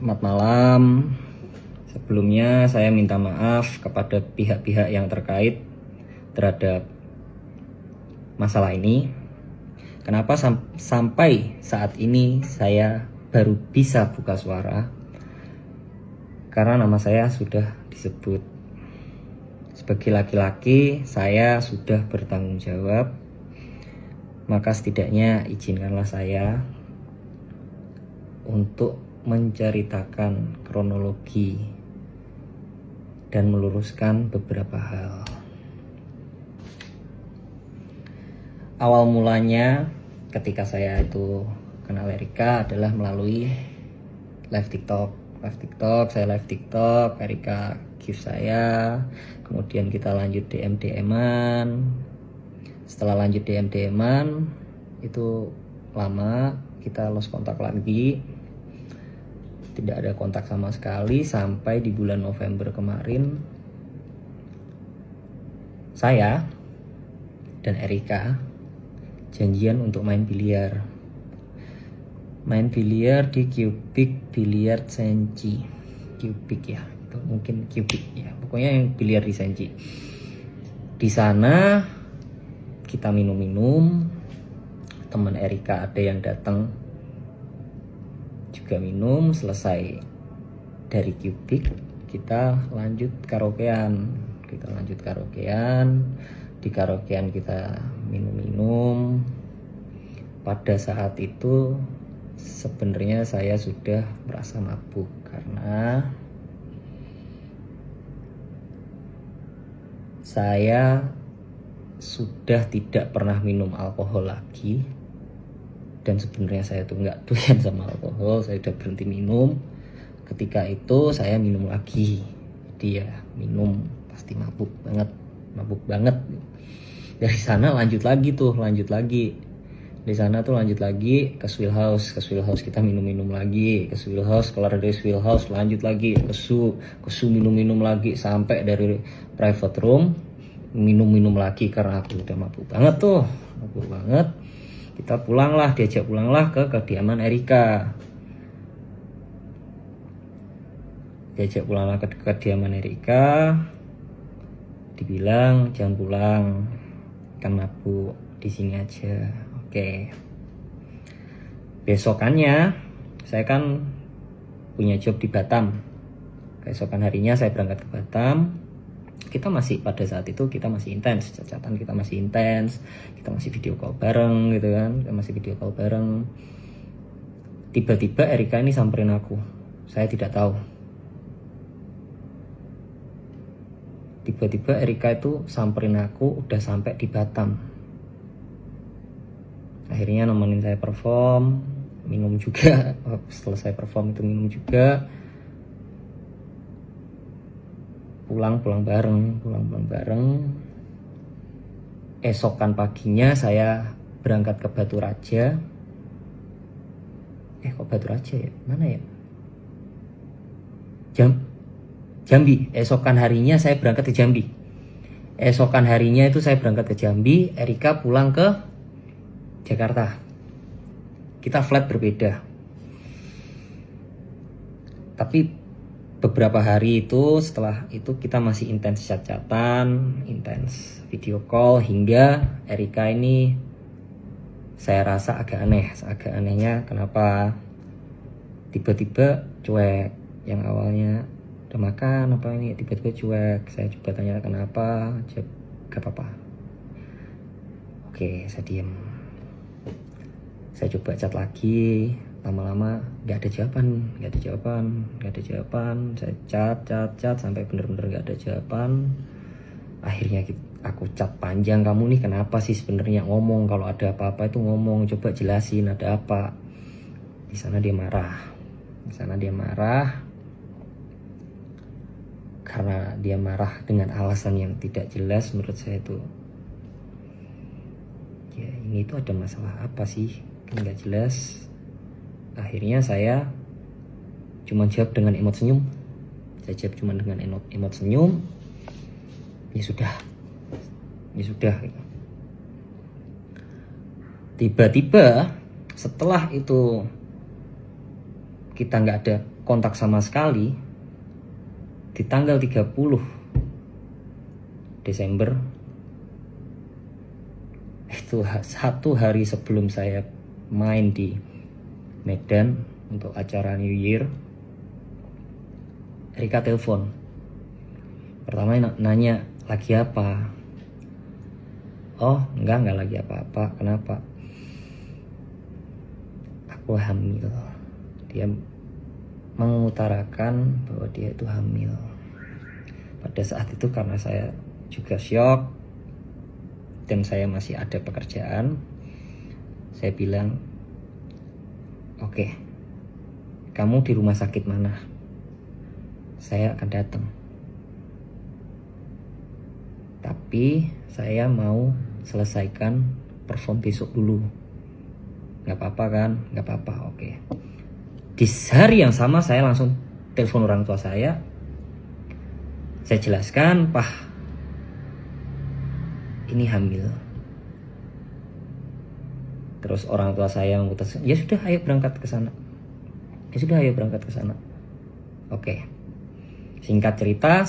Selamat malam. Sebelumnya saya minta maaf kepada pihak-pihak yang terkait terhadap masalah ini. Kenapa sampai saat ini saya baru bisa buka suara? Karena nama saya sudah disebut. Sebagai laki-laki, saya sudah bertanggung jawab. Maka setidaknya izinkanlah saya untuk menceritakan kronologi dan meluruskan beberapa hal. Awal mulanya ketika saya itu kenal Erika adalah melalui live TikTok. Saya live TikTok, Erika give saya, kemudian kita lanjut DM-an. Setelah lanjut DM-an itu lama, kita lost kontak lagi, tidak ada kontak sama sekali sampai di bulan November kemarin saya dan Erika janjian untuk main biliar di Cubic Billiard Senci. Cubic ya, itu mungkin Cubic ya, pokoknya yang biliar di Senci. Di sana kita minum-minum, teman Erika ada yang datang juga minum. Selesai dari Cubic kita lanjut karaokean. Di karaokean kita minum-minum. Pada saat itu sebenarnya saya sudah merasa mabuk karena saya sudah tidak pernah minum alkohol lagi. Dan sebenarnya saya tuh nggak doyan sama alkohol, saya udah berhenti minum. Ketika itu saya minum lagi, jadi ya minum pasti mabuk banget. Dari sana lanjut lagi. Di sana tuh lanjut lagi ke Swill House kita minum lagi. Ke Swill House, keluar dari Swill House lanjut lagi ke Su minum lagi sampai dari private room minum lagi karena aku udah mabuk banget. Kita diajak pulanglah ke kediaman Erika. Dibilang jangan pulang, kan mabuk, di sini aja. Oke. Besokannya saya kan punya job di Batam. Keesokan harinya saya berangkat ke Batam. Pada saat itu kita masih intens, cacatan kita masih intens, kita masih video call bareng gitu kan, Tiba-tiba Erika ini samperin aku, saya tidak tahu. Tiba-tiba Erika itu samperin aku udah sampai di Batam. Akhirnya nemenin saya perform, minum juga. Setelah saya perform itu minum juga. Pulang bareng. Esokan paginya saya berangkat ke Batu Raja. Kok Batu Raja ya? Mana ya? Jambi. Esokan harinya saya berangkat ke Jambi. Erika pulang ke Jakarta. Kita flight berbeda. Tapi beberapa hari itu, setelah itu kita masih intens chat-chatan, intens video call, hingga Erika ini saya rasa agak aneh. Anehnya kenapa tiba-tiba cuek. Yang awalnya udah makan apa ini, tiba-tiba cuek. Saya coba tanya kenapa, gak apa-apa. Oke, saya diem. Saya coba chat lagi. Lama-lama gak ada jawaban. Saya chat sampai bener-bener gak ada jawaban. Akhirnya aku chat panjang, kamu nih kenapa sih sebenarnya, ngomong kalau ada apa-apa itu ngomong, coba jelasin ada apa. Di sana dia marah. Karena dia marah dengan alasan yang tidak jelas. Menurut saya itu ya ini itu ada masalah apa sih, kan gak jelas. Akhirnya saya cuma jawab dengan emot senyum. Ya sudah. Tiba-tiba setelah itu kita nggak ada kontak sama sekali, di tanggal 30 Desember itu 1 hari sebelum saya main di Medan untuk acara New Year, Erika telepon. Pertama nanya, lagi apa? Oh enggak lagi apa-apa. Kenapa? Aku hamil. Dia mengutarakan bahwa dia itu hamil. Pada saat itu karena saya juga syok dan saya masih ada pekerjaan, saya bilang, oke, kamu di rumah sakit mana? Saya akan datang. Tapi saya mau selesaikan perform besok dulu. Gak apa-apa kan? Gak apa-apa, oke. Di hari yang sama saya langsung telepon orang tua saya. Saya jelaskan, Pak, ini hamil. Terus orang tua saya memutuskan, ya sudah ayo berangkat ke sana. Oke. Singkat cerita,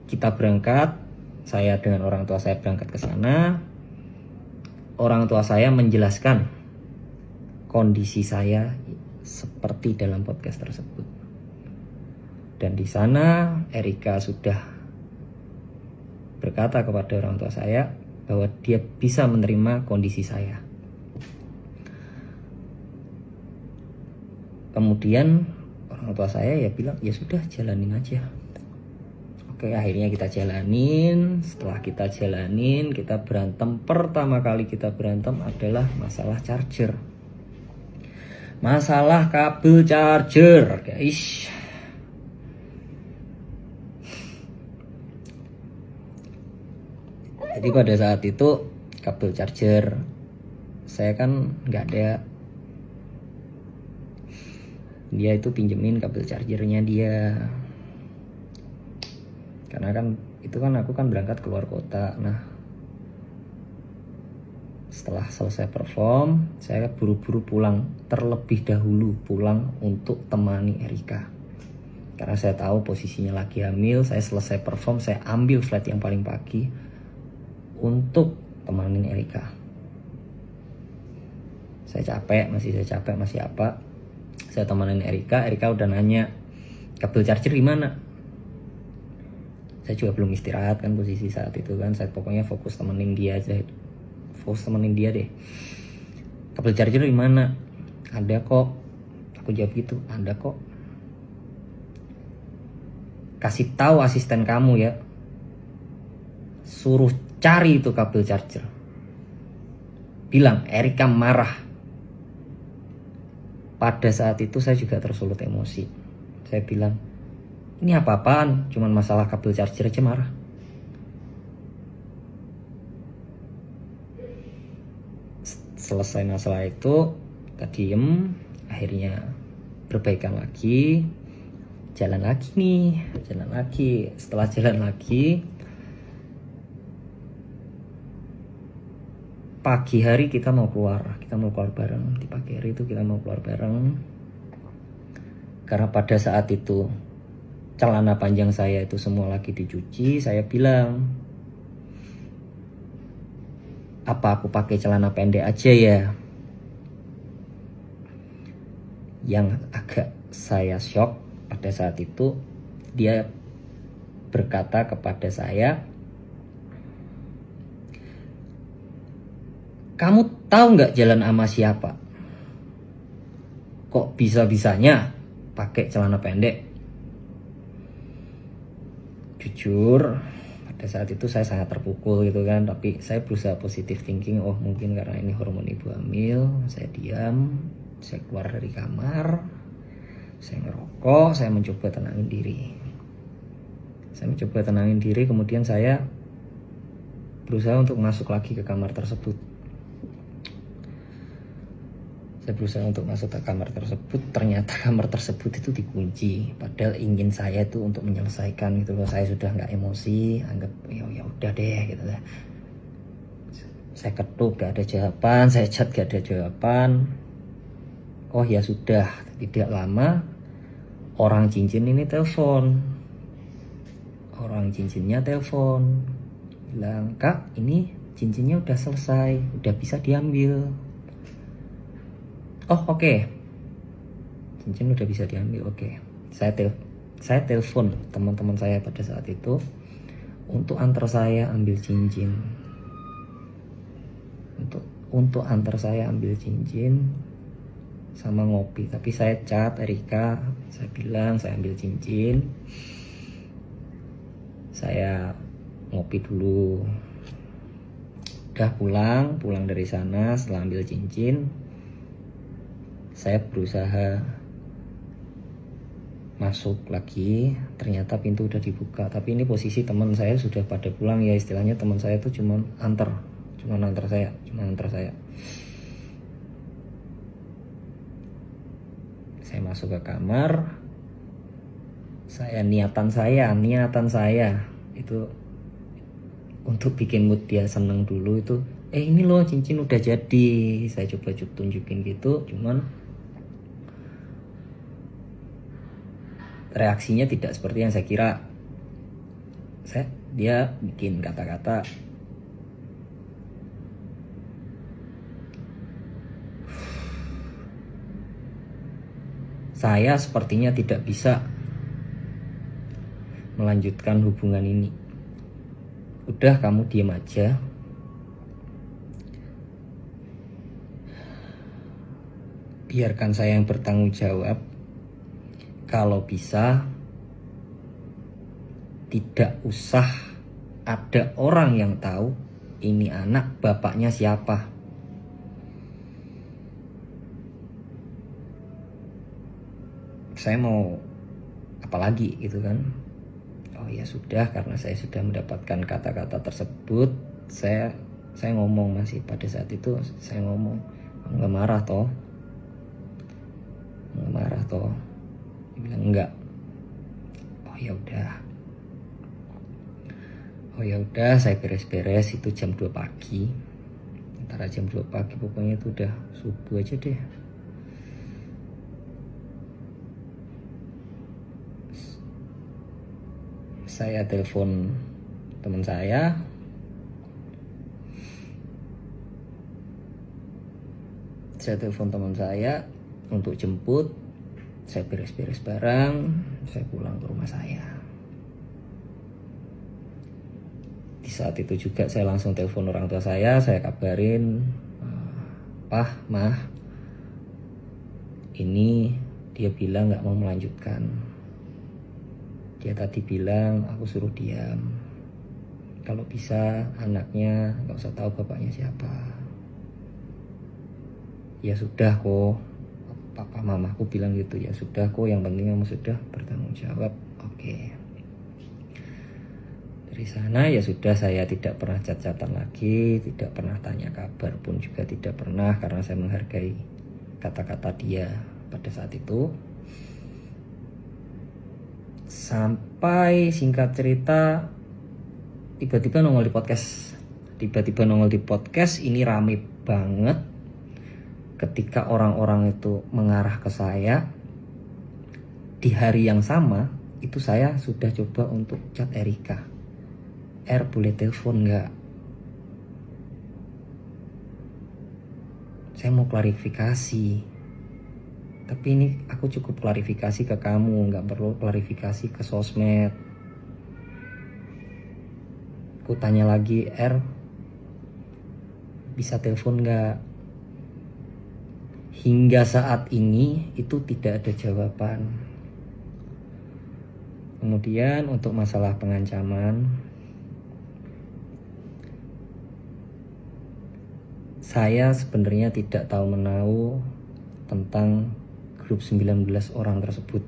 kita berangkat. Saya dengan orang tua saya berangkat ke sana. Orang tua saya menjelaskan kondisi saya seperti dalam podcast tersebut. Dan di sana Erika sudah berkata kepada orang tua saya bahwa dia bisa menerima kondisi saya. Kemudian orang tua saya ya bilang, ya sudah jalanin aja. Oke, akhirnya kita jalanin. Setelah kita jalanin, kita berantem. Pertama kali kita berantem adalah masalah charger. Masalah kabel charger, guys. Jadi pada saat itu kabel charger saya kan nggak ada. Dia itu pinjemin kabel chargernya dia. Karena kan itu kan aku kan berangkat keluar kota. Nah, setelah selesai perform, saya buru-buru pulang, terlebih dahulu pulang untuk temani Erika. Karena saya tahu posisinya lagi hamil, saya selesai perform, saya ambil flight yang paling pagi untuk temanin Erika. Saya capek, masih apa. Saya temanin Erika udah nanya, kabel charger di mana? Saya juga belum istirahat kan posisi saat itu kan. Saya pokoknya fokus temenin dia aja. Deh. Kabel charger di mana? Ada kok. Aku jawab gitu, ada kok. Kasih tahu asisten kamu ya. Suruh cari itu kabel charger. Bilang Erika marah. Pada saat itu saya juga tersulut emosi. Saya bilang, ini apa-apaan, cuman masalah kabel charger aja marah. Selesai masalah itu, kita diem, akhirnya berbaikan lagi, jalan lagi. Setelah jalan lagi, pagi hari kita mau keluar bareng. Di pagi hari itu kita mau keluar bareng. Karena pada saat itu celana panjang saya itu semua lagi dicuci, saya bilang, apa aku pakai celana pendek aja ya? Yang agak saya shock pada saat itu, dia berkata kepada saya, kamu tahu nggak jalan sama siapa? Kok bisa-bisanya pakai celana pendek? Jujur, pada saat itu saya sangat terpukul gitu kan. Tapi saya berusaha positive thinking. Oh mungkin karena ini hormon ibu hamil. Saya diam, saya keluar dari kamar, saya ngerokok, saya mencoba tenangin diri. Kemudian saya berusaha untuk masuk lagi ke kamar tersebut. Ternyata kamar tersebut itu dikunci. Padahal ingin saya itu untuk menyelesaikan gitu loh. Saya sudah nggak emosi, anggap ya udah deh gitu lah. Saya ketuk gak ada jawaban, saya chat gak ada jawaban. Oh ya sudah, tidak lama Orang cincin ini telepon, orang cincinnya telepon, bilang, "Kak, ini cincinnya udah selesai, udah bisa diambil." Oh oke. Cincin udah bisa diambil, oke. Saya telepon teman-teman saya pada saat itu untuk antar saya ambil cincin. Untuk antar saya ambil cincin sama ngopi. Tapi saya chat Erika, saya bilang saya ambil cincin, saya ngopi dulu. Udah pulang dari sana setelah ambil cincin, saya berusaha masuk lagi, ternyata pintu udah dibuka. Tapi ini posisi teman saya sudah pada pulang ya, istilahnya teman saya itu cuma antar saya. Saya masuk ke kamar, niatan saya itu untuk bikin mood dia seneng dulu itu, ini loh cincin udah jadi. Saya coba tunjukin gitu, cuman reaksinya tidak seperti yang saya kira. Dia bikin kata-kata, "Saya sepertinya tidak bisa melanjutkan hubungan ini. Udah, kamu diam aja. Biarkan saya yang bertanggung jawab. Kalau bisa, tidak usah ada orang yang tahu ini anak bapaknya siapa." Saya mau apa lagi gitu kan. Oh ya sudah, karena saya sudah mendapatkan kata-kata tersebut, saya ngomong, masih pada saat itu saya ngomong, "Nggak marah toh?" Dia bilang enggak. Oh ya udah, saya beres-beres. Itu jam 2 pagi. Antara jam 2 pagi pokoknya itu udah subuh aja deh. Saya telepon teman saya. Untuk jemput. Saya beres-beres barang, saya pulang ke rumah saya. Di saat itu juga saya langsung telepon orang tua saya kabarin, "Pah, Mah, ini dia bilang gak mau melanjutkan. Dia tadi bilang aku suruh diam. Kalau bisa anaknya gak usah tahu bapaknya siapa." "Ya sudah kok, papa mamaku bilang gitu." "Ya sudah kok, yang penting kamu sudah bertanggung jawab." Oke. Dari sana ya sudah, saya tidak pernah chat-chatan lagi, tidak pernah tanya kabar pun juga tidak pernah, karena saya menghargai kata-kata dia pada saat itu. Sampai singkat cerita tiba-tiba nongol di podcast. Ini rame banget ketika orang-orang itu mengarah ke saya. Di hari yang sama itu saya sudah coba untuk chat Erika, "Boleh telepon gak? Saya mau klarifikasi." Tapi ini aku cukup klarifikasi ke kamu, gak perlu klarifikasi ke sosmed. Aku tanya lagi, bisa telepon gak? Hingga saat ini itu tidak ada jawaban. Kemudian untuk masalah pengancaman, saya sebenarnya tidak tahu menahu tentang grup 19 orang tersebut.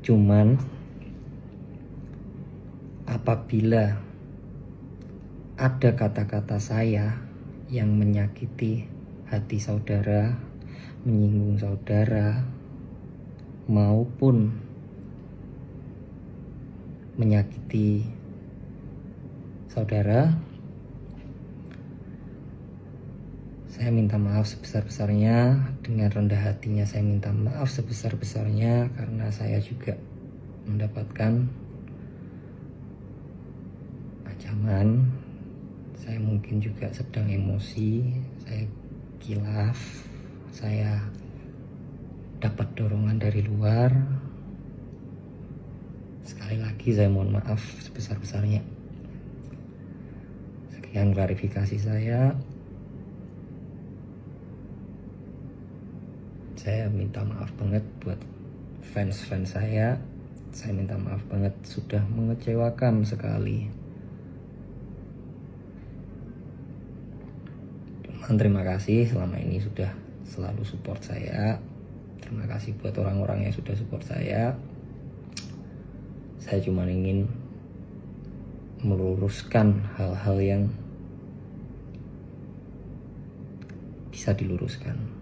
Cuman apabila ada kata-kata saya yang menyakiti hati saudara, menyinggung saudara, maupun menyakiti saudara, Saya minta maaf sebesar-besarnya. Dengan rendah hatinya saya minta maaf sebesar-besarnya, karena saya juga mendapatkan ancaman. Saya mungkin juga sedang emosi, saya kilaf, saya dapat dorongan dari luar. Sekali lagi saya mohon maaf sebesar-besarnya. Sekian klarifikasi saya. Saya minta maaf banget buat fans-fans saya. Saya minta maaf banget sudah mengecewakan sekali. Terima kasih selama ini sudah selalu support saya. Terima kasih buat orang-orang yang sudah support saya. Saya cuma ingin meluruskan hal-hal yang bisa diluruskan.